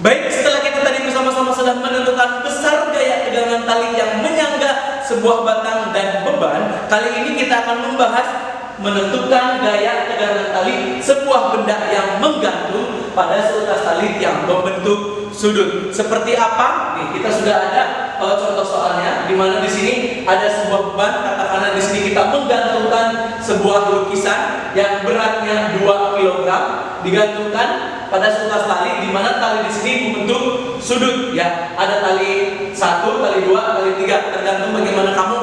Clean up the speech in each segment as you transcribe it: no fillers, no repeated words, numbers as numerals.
Baik, setelah kita tadi bersama-sama sudah menentukan besar gaya tegangan tali yang menyangga sebuah batang dan beban, kali ini kita akan membahas menentukan gaya tegangan tali sebuah benda yang menggantung pada seutas tali yang membentuk sudut. Seperti apa? Nih, kita sudah ada contoh soalnya, di mana di sini ada sebuah beban. Katakanlah di sini kita menggantungkan sebuah lukisan yang beratnya 2 kg, digantungkan pada seutas tali, di mana tali di sini membentuk sudut. Ya, ada tali 1, tali 2, tali 3, tergantung bagaimana kamu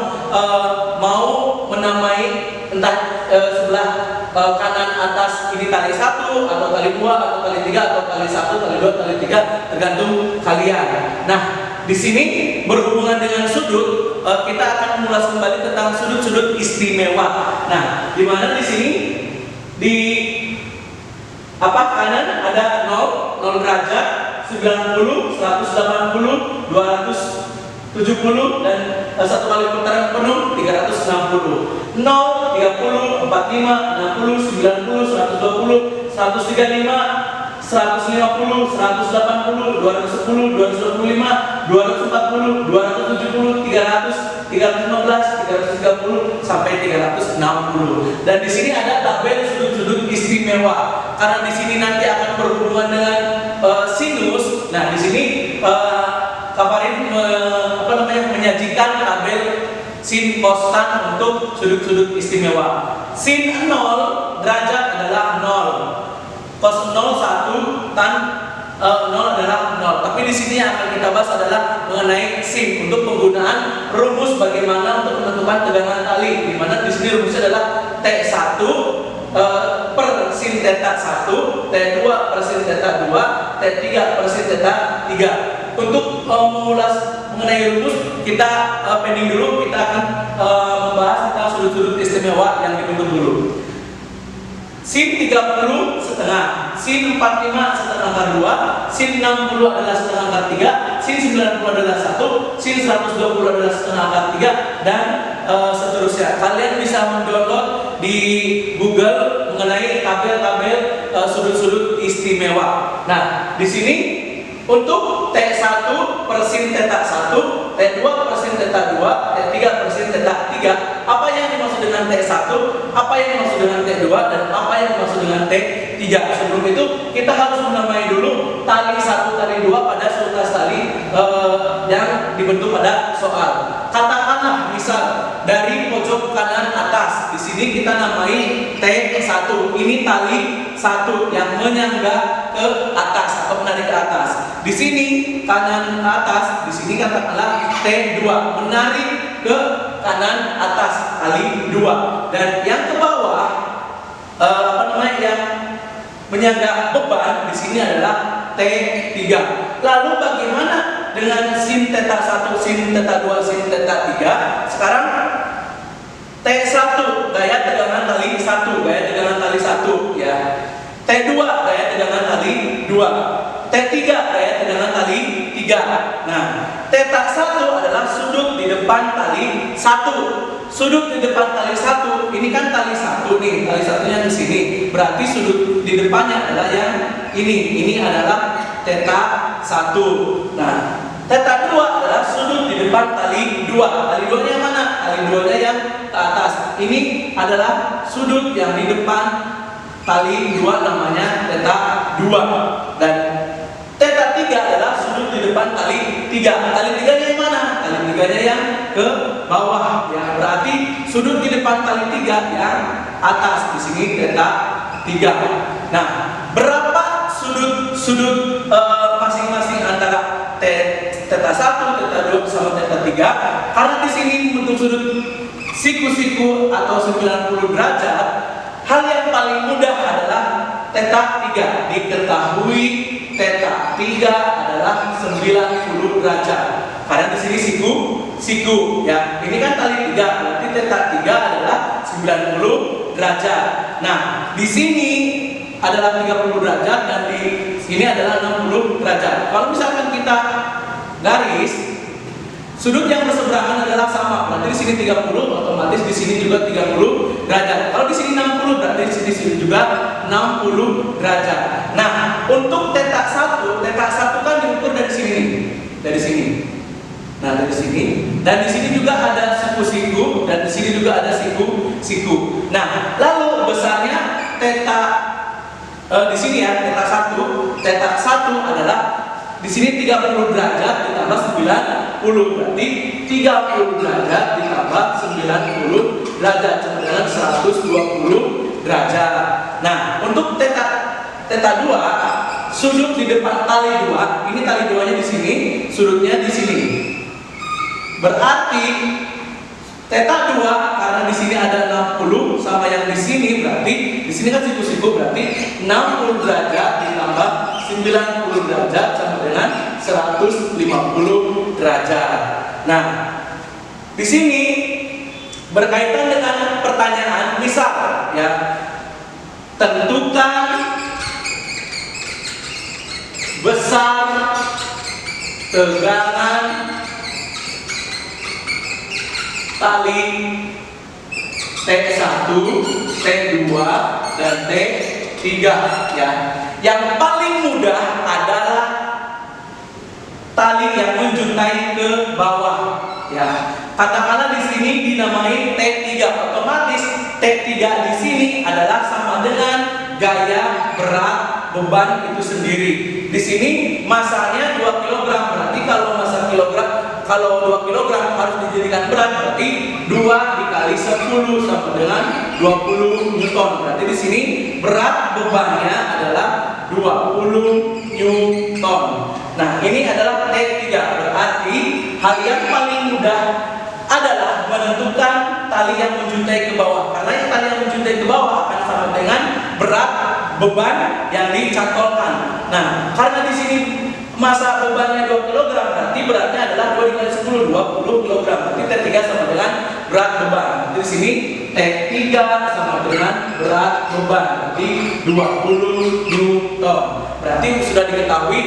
mau menamai, entah sebelah kanan atas ini tali 1 atau tali 2 atau tali 3 atau tali 1, tali 2, tali 3, tergantung kalian. Nah, di sini berhubungan dengan sudut, kita akan mengulas kembali tentang sudut-sudut istimewa. Nah, di mana di sini di kanan ada 0 derajat, 90, 180, 270 dan satu kali putaran penuh 360. 0, 30, 45, 60, 90, 120, 135, 150, 180, 210, 225, 240, 270, 300, 315, 330 sampai 360. Dan di sini ada tabel sudut-sudut istimewa. Karena di sini nanti akan berhubungan dengan sinus. Nah, di sini Kak Farid menyajikan tabel sin kostan untuk sudut-sudut istimewa. Sin 0 derajat adalah 0. Cos 0 1 tan 0 adalah 0. Tapi di sini yang akan kita bahas adalah mengenai sin untuk penggunaan rumus bagaimana untuk menentukan tegangan tali. Di mana di sini rumusnya adalah T1 per sin theta 1, T2 per sin theta 2, T3 per sin theta 3. Untuk mengulas mengenai rumus, kita pending dulu. Kita akan membahas tentang sudut-sudut istimewa yang dibentuk dulu. Sin 30 setengah, sin 45 setengah akar 2, sin 60 adalah setengah akar 3, sin 90 adalah 1, sin 120 adalah setengah akar 3, dan seterusnya. Kalian bisa mendownload di Google mengenai tabel-tabel sudut-sudut istimewa. Nah, di sini untuk T1 per sin theta 1, T2 per sin theta 2, T3 per sin theta 3, apa yang dimaksud dengan T1, apa yang dimaksud dengan T2, dan apa yang dimaksud dengan T3. Sebelum itu, kita harus menamai dulu tali 1, tali 2 pada seutas tali yang dibentuk pada soal. Katakanlah misal dari pojok kanan atas, di sini kita namai T1. Ini tali 1 yang menyangga ke atas atau menarik ke atas. Di sini kanan atas, di sini katakanlah T2 menarik ke kanan atas tali 2, dan yang ke bawah yang menyangga beban di sini adalah T3. Lalu bagaimana dengan sin theta 1, sin theta 2, sin theta 3? Sekarang T1 gaya tegangan tali 1, gaya tegangan tali 1 ya. T2 gaya tegangan tali 2, T3 gaya tegangan tali 3. Nah, theta 1 adalah sudut di depan tali 1. Sudut di depan tali 1, ini kan tali 1 nih, tali satunya di sini. Berarti sudut di depannya adalah yang ini. Ini adalah theta 1. Nah, theta 2 adalah sudut di depan tali 2. Tali 2-nya mana? Tali 2-nya yang ke atas. Ini adalah sudut yang di depan tali 2, namanya theta 2. Dan theta 3 adalah sudut di depan tali 3. Tali 3-nya yang mana? Tali 3-nya yang ke bawah. Ya, berarti sudut di depan tali 3 yang atas. Di sini theta 3. Nah, berapa sudut masing-masing antara theta 1, theta 2 sama theta 3? Karena di sini membentuk sudut siku-siku atau 90 derajat, hal yang paling mudah adalah theta 3. Diketahui theta 3 adalah 90 derajat. Karena di sini siku ya. Ini kan tali 3, berarti theta 3 adalah 90 derajat. Nah, di sini adalah 30 derajat dan di sini adalah 60 derajat. Kalau misalkan kita garis, sudut yang berseberangan adalah sama. Berarti di sini 30, otomatis di sini juga 30 derajat. Kalau di sini 60, berarti di sini juga 60 derajat. Nah, untuk theta 1 kan Dan di sini juga ada siku-siku, dan di sini juga ada siku-siku. Nah, lalu besarnya theta di sini ya, theta 1 adalah di sini 30 derajat ditambah 90, berarti 30 derajat ditambah 90 derajat sama dengan 120 derajat. Nah, untuk theta 2, sudut di depan tali 2, ini tali 2-nya di sini, sudutnya di sini. Berarti theta 2 karena di sini ada 60 sama yang di sini, berarti di sini kan siku-siku, berarti 60 derajat ditambah 90 derajat sama dengan 150 derajat. Nah, di sini berkaitan dengan pertanyaan, misal ya, tentukan besar tegangan tali T1, T2, dan T3 ya. Yang paling mudah adalah tali yang menjuntai ke bawah ya. Katakanlah di sini dinamai T3, otomatis T3 di sini adalah sama dengan gaya berat beban itu sendiri. Di sini masanya 2 kg, berarti kalau massa kilogram, kalau 2 kg harus dijadikan berat, berarti 2 dikali 10 sama dengan 20 Newton. Berarti di sini berat bebannya adalah 20 Newton. Nah, ini adalah T3. Berarti hal yang paling mudah adalah menentukan tali yang menjuntai ke bawah. Karena yang tali yang menjuntai ke bawah akan sama dengan berat beban yang dicantolkan. Nah, karena di sini massa bebannya 2 kg, berarti beratnya adalah 2 dikali 10, 20 kg. Berarti T3 sama dengan berat beban. Di sini T3 sama dengan berat beban, berarti 20 Newton. Berarti sudah diketahui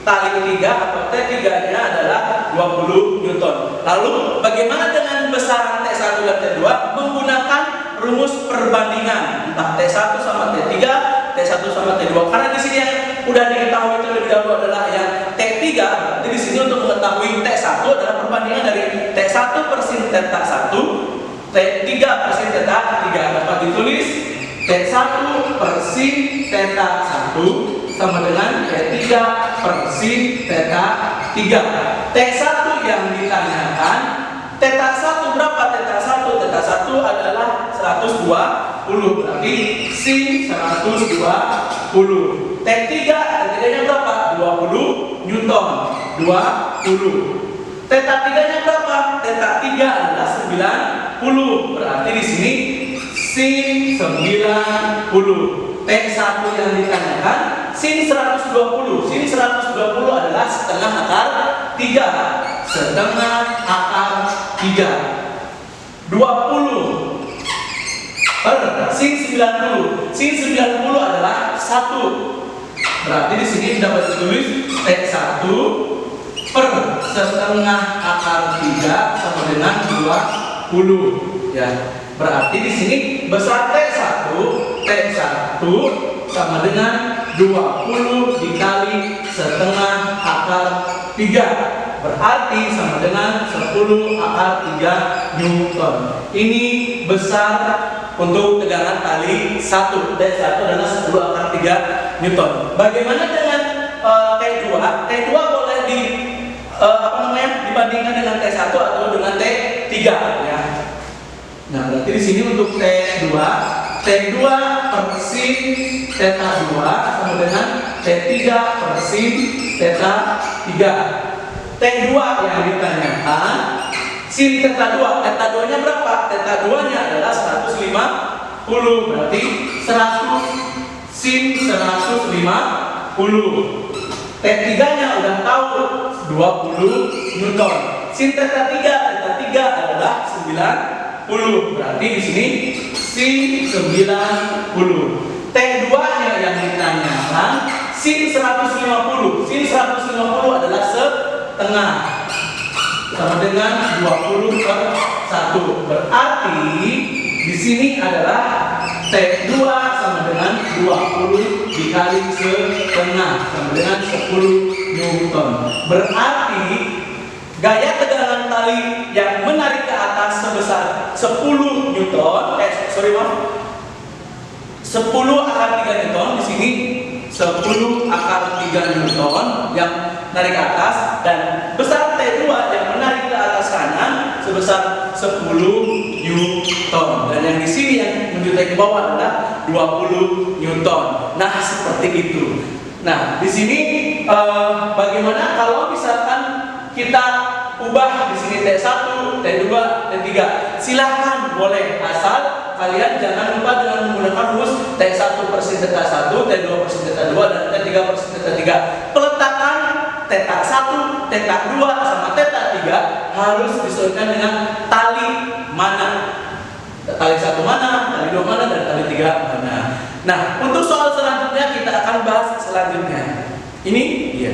tali 3 atau T3-nya adalah 20 Newton. Lalu bagaimana dengan besaran T1 dan T2? Menggunakan rumus perbandingan, entah T1 sama T3, T1 sama T2. Karena di sini yang udah diketahui terlebih dahulu adalah yang T3. Jadi di sini untuk mengetahui T1 adalah perbandingan dari T1 per sin theta 1, T3 per sin theta 3. Dapat ditulis T1 per sin theta 1 sama dengan T3 per sin theta 3. T1 yang ditanyakan, theta 1 berapa? Theta 1 adalah 120, berarti sin 120. T3-nya berapa? 20 Newton, 20. Theta 3-nya berapa? Theta 3 adalah 90, berarti di sini sin 90. T1 yang ditanyakan sin 120. Sin 120 adalah setengah akar 3. Setengah akar 3. 20 per sin 90. Sin 90 adalah 1. Berarti di sini dapat ditulis T1 per setengah akar 3 sama dengan 20 ya. Berarti di sini besar T1 sama dengan 20 dikali setengah akar 3, berarti sama dengan 10 akar 3 Newton. Ini besar untuk tegangan tali 1. T1 adalah 10 akar 3 Newton. Bagaimana dengan T2? T2 boleh dibandingkan dengan T1 atau dengan T3 ya. Nah, berarti di sini untuk T2 per sin theta 2 sama dengan T3 per sin theta 3. T2 yang ditanyakan sin theta 2. Theta 2-nya berapa? Theta 2-nya adalah 150, berarti 100 sin 150. T3-nya udah tahu 20 Newton. Sin theta 3 adalah 90, berarti di sini sin 90. T2-nya yang ditanyakan sin 150. Sin 150 adalah setengah sama dengan 20 per 1. Berarti di sini adalah T2 sama dengan 20 dikali setengah sama dengan 10 Newton. Berarti gaya tegangan tali yang menarik ke atas sebesar 10 Newton, 10 akar 3 Newton. Di sini 10 akar 3 Newton yang menarik ke atas, dan besar T2 yang menarik ke atas kanan sebesar 10 Newton. Dan yang di sini yang menjutai ke bawah adalah 20 Newton. Nah, seperti itu. Nah, di sini bagaimana kalau misalkan kita ubah di sini T1, T2, T3? Silahkan, boleh, asal kalian jangan lupa dengan menggunakan rumus T1 per sin theta 1, T2 per sin theta 2, dan T3 per sin theta 3. Peletakan theta 1, theta 2 sama theta 3 harus disesuaikan dengan tali mana. Tali 1 mana, tali 2 mana, dan tali 3 mana. Nah, untuk soal selanjutnya kita akan bahas selanjutnya. Ini dia.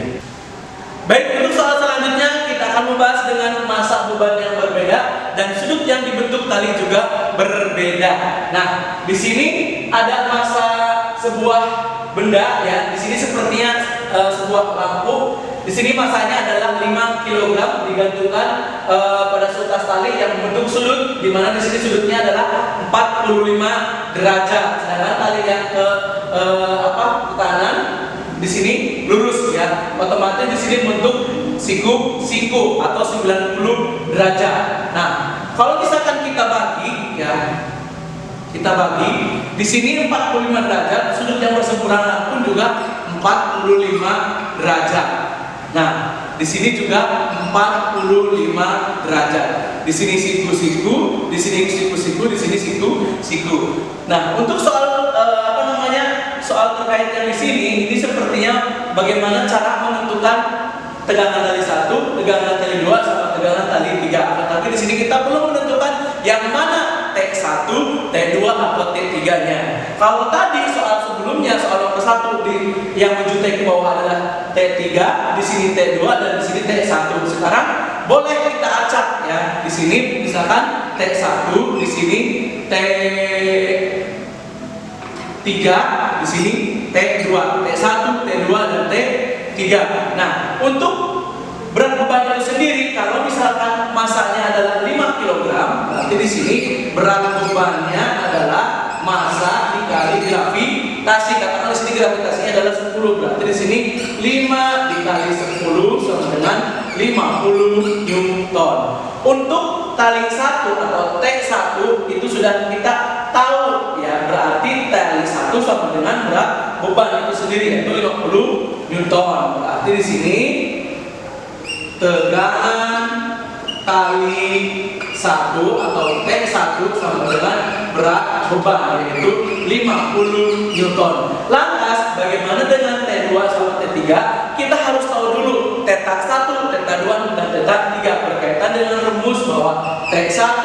Baik, untuk soal selanjutnya kita akan membahas dengan massa beban yang berbeda dan sudut yang dibentuk tali juga berbeda. Nah, di sini ada massa sebuah benda ya. Di sini sepertinya sebuah lampu. Di sini masanya adalah 5 kg digantungkan pada sutas tali yang membentuk sudut, di mana di sini sudutnya adalah 45 derajat. Sedangkan tali yang ke kanan di sini lurus ya. Otomatis di sini membentuk siku atau 90 derajat. Nah, kalau misalkan kita bagi ya, di sini 45 derajat, sudut yang berseberangan pun juga 45 derajat. Nah, di sini juga 45 derajat. Di sini siku, di sini siku, di sini siku. Nah, untuk soal soal terkait yang di sini, ini sepertinya bagaimana cara menentukan tegangan tali 1, tegangan tali 2, sama tegangan tali 3. Tetapi di sini kita perlu menentukan yang mana T1, T2 atau T3-nya. Kalau tadi soal sebelumnya, soal nomor 1 yang menjutai ke bawah adalah T3, di sini T2 dan di sini T1. Sekarang boleh kita acak ya. Di sini misalkan T1, di sini T3, di sini T2, T1, T2 dan T3. Nah, untuk berat beban itu sendiri, kalau misalkan masanya adalah 5 kg, berarti di sini berat bebannya adalah massa dikali gravitasi. Katakan di sini gravitasinya adalah 10, berarti di sini 5 dikali 10 sama dengan 50 Newton. Untuk tali 1 atau T1 itu sudah kita tahu ya, berarti tali 1 sama dengan berat beban itu sendiri yaitu 50 Newton. Berarti di sini tegangan tali 1 atau T1 sama dengan berat beban yaitu 50 Newton. Lantas bagaimana dengan T2 sama T3? Kita harus tahu dulu theta 1, theta 2 dan theta 3 berkaitan dengan rumus bahwa T1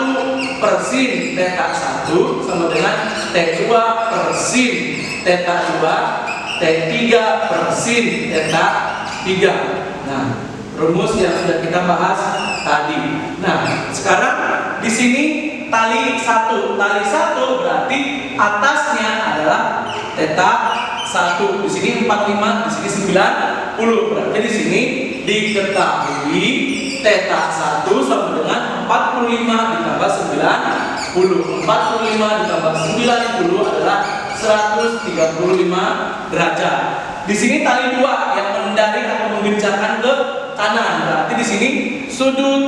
per sin theta 1 sama dengan T2 per sin theta 2, T3 per sin theta 3. Nah, rumus yang sudah kita bahas tadi. Nah, sekarang di sini tali 1 berarti atasnya adalah theta 1. Di sini 45, di sini 90. Berarti di sini diketahui theta 1 sama dengan 45 ditambah 90. 45 ditambah 90 adalah 135 derajat. Di sini tali 2 yang mendarik atau menggencangkan ke kanan. Berarti di sini sudut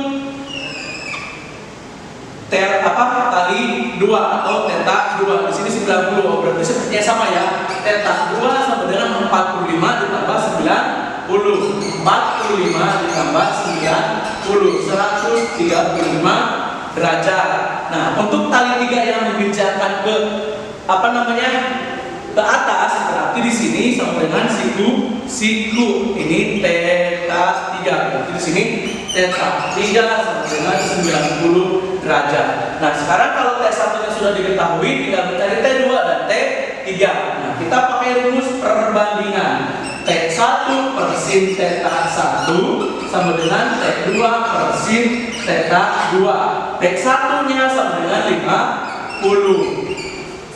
tali 2 atau theta 2. Di sini 90. Berarti sepertinya sama ya. Theta 2 sama dengan 45 ditambah 90. 45 ditambah 90, 135 derajat. Nah, untuk tali 3 yang menggencangkan ke ke atas, berarti di sini sama dengan siku. Ini theta 3. Berarti di sini theta 3 sama dengan 90 derajat. Nah, sekarang kalau T1-nya sudah diketahui, tinggal mencari T2 dan T3. Nah, kita pakai rumus perbandingan. T1 per sin theta 1 sama dengan T2 per sin theta 2. T1-nya sama dengan 50.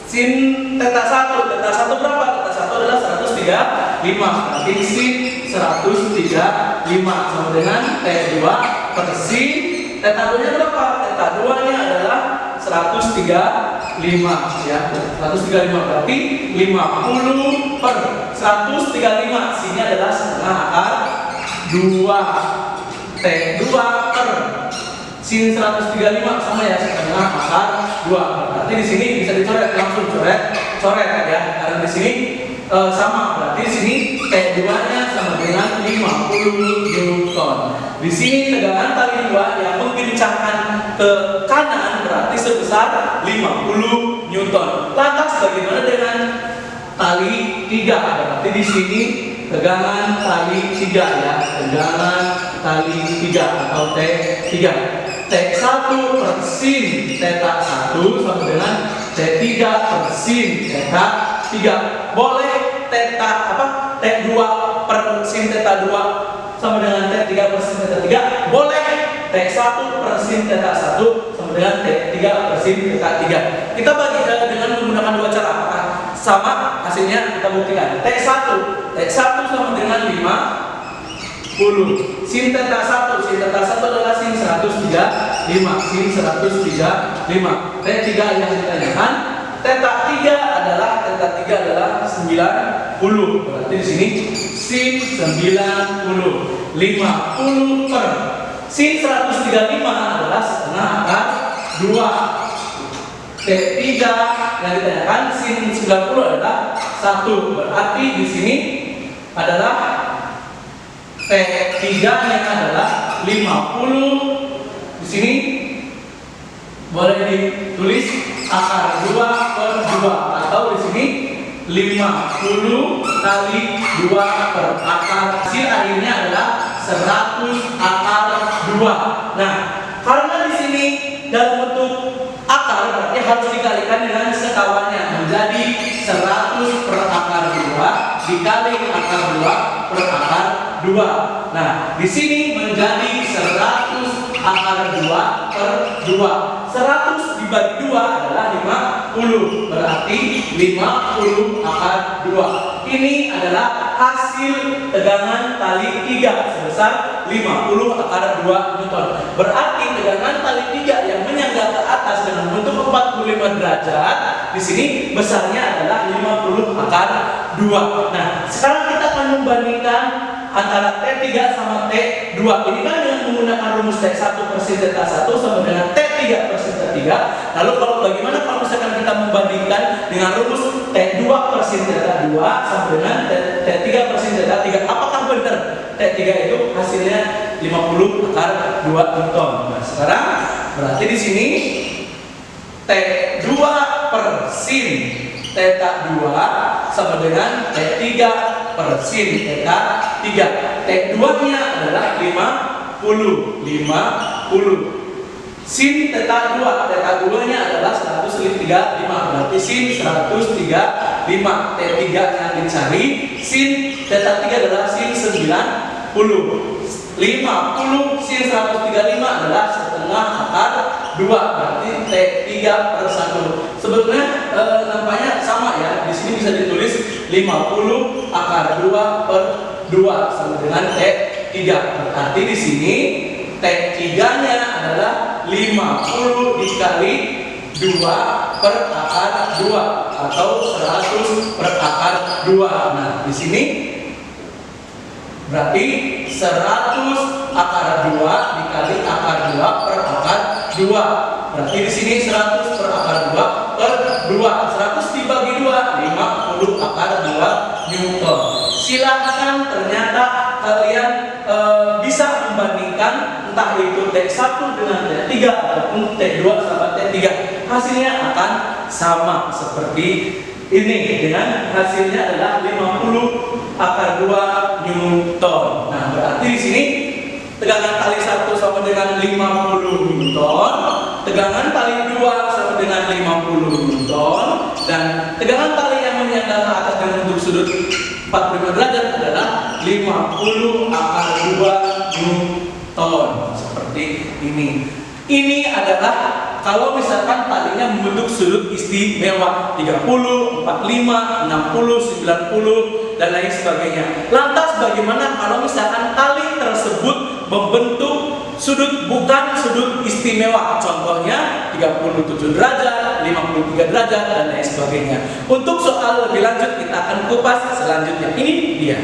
Sin theta 1 berapa? Theta 1 adalah 135. Berarti sin 135 sama dengan T2 per sin Theta 2-nya berapa? Theta 2-nya adalah 135 ya. 135 berarti 50 per 135. Sini adalah setengah akar 2. T2 per sin 135 sama ya, setengah akar 2. Berarti di sini bisa dicoret, langsung coret ya. Karena di sini sama, berarti di sini T2-nya sama dengan 50 Newton. Di sini tegangan tali 2 yang menggencangkan ke kanan berarti sebesar 50 Newton. Lantas bagaimana dengan tali 3? Berarti di sini tegangan tali 3 ya, tegangan tali 3 atau T3. T1 per sin theta 1 sama dengan T3 per sin theta 3. Boleh theta T2 per sin theta 2 sama dengan T3 per sin theta 3. Boleh T1 per sin theta 1 sama dengan T3 per sin theta 3. Kita bagi dengan menggunakan dua cara. Sama hasilnya kita buktikan. T1 sama dengan 50 sin theta 1 adalah sin 135 sin 135. T3 yang ditanyakan theta 3 adalah 90. Berarti di sini sin 90. 50 per sin 135 adalah setengah akar 2. T3 yang ditanyakan sin 90 adalah 1. Berarti di sini adalah T3-nya adalah 50. Di sini boleh ditulis akar 2 per 2 atau di sini 50 kali 2 per akar. Hasil akhirnya adalah 100 akar 2. Nah, karena di sini dalam bentuk akar berarti harus dikalikan dengan sekawannya menjadi 100 per akar 2 dikali akar 2 per akar 2. Nah, di sini menjadi 100 akar 2 per 2. 100 dibagi 2 adalah 50. Berarti 50 akar 2. Ini adalah hasil tegangan tali 3 sebesar 50 akar 2 Newton. Berarti tegangan tali 3 yang menyangga ke atas dengan bentuk 45 derajat di sini besarnya adalah 50 akar 2. Nah, sekarang kita akan membandingkan antara T3 sama T2. Ini kan dengan menggunakan rumus T1 per sin theta 1 sama dengan T3 per sin theta 3. Lalu bagaimana kalau misalkan kita membandingkan dengan rumus T2 per sin theta 2 sama dengan T3 per sin theta 3? Apakah benar T3 itu hasilnya 50 akar 2 Newton? Nah, sekarang berarti di sini T2 per sin theta 2 sama dengan T3 per sin theta 3. T2-nya adalah 50. Sin theta 2-nya adalah 135. Berarti sin 135. T3 yang dicari. Sin theta 3 adalah sin 90. 50 sin 135 adalah setengah akar 2. Berarti T3 per 1. Sebetulnya nampaknya sama ya. Di sini bisa ditulis 50 akar 2 per 2 sama dengan T3. Berarti di sini T3-nya adalah 50 dikali 2 per akar 2 atau 100 per akar 2. Nah, di sini berarti 100 akar 2 dikali akar 2 per akar 2. Berarti di sini 100 per akar 2 per 2. 100 dibagi 2, 50 akar 2 Newton. Silahkan ternyata kalian bisa membandingkan entah itu T1 dengan T3 ataupun T2 sama T3. Hasilnya akan sama seperti ini dengan hasilnya adalah 50 akar 2 Newton. Nah, berarti di sini tegangan tali 1 sama dengan 50 Newton, tegangan tali 2 sama dengan 50 Newton, dan tegangan tali yang menyangga ke atas dengan bentuk sudut 45 derajat adalah 50 akar 2 Newton. Seperti ini. Ini adalah kalau misalkan talinya membentuk sudut istimewa 30, 45, 60, 90 dan lain sebagainya. Lantas bagaimana kalau misalkan tali tersebut membentuk sudut bukan sudut istimewa. Contohnya 37 derajat, 53 derajat, dan lain sebagainya. Untuk soal lebih lanjut kita akan kupas selanjutnya. Ini dia.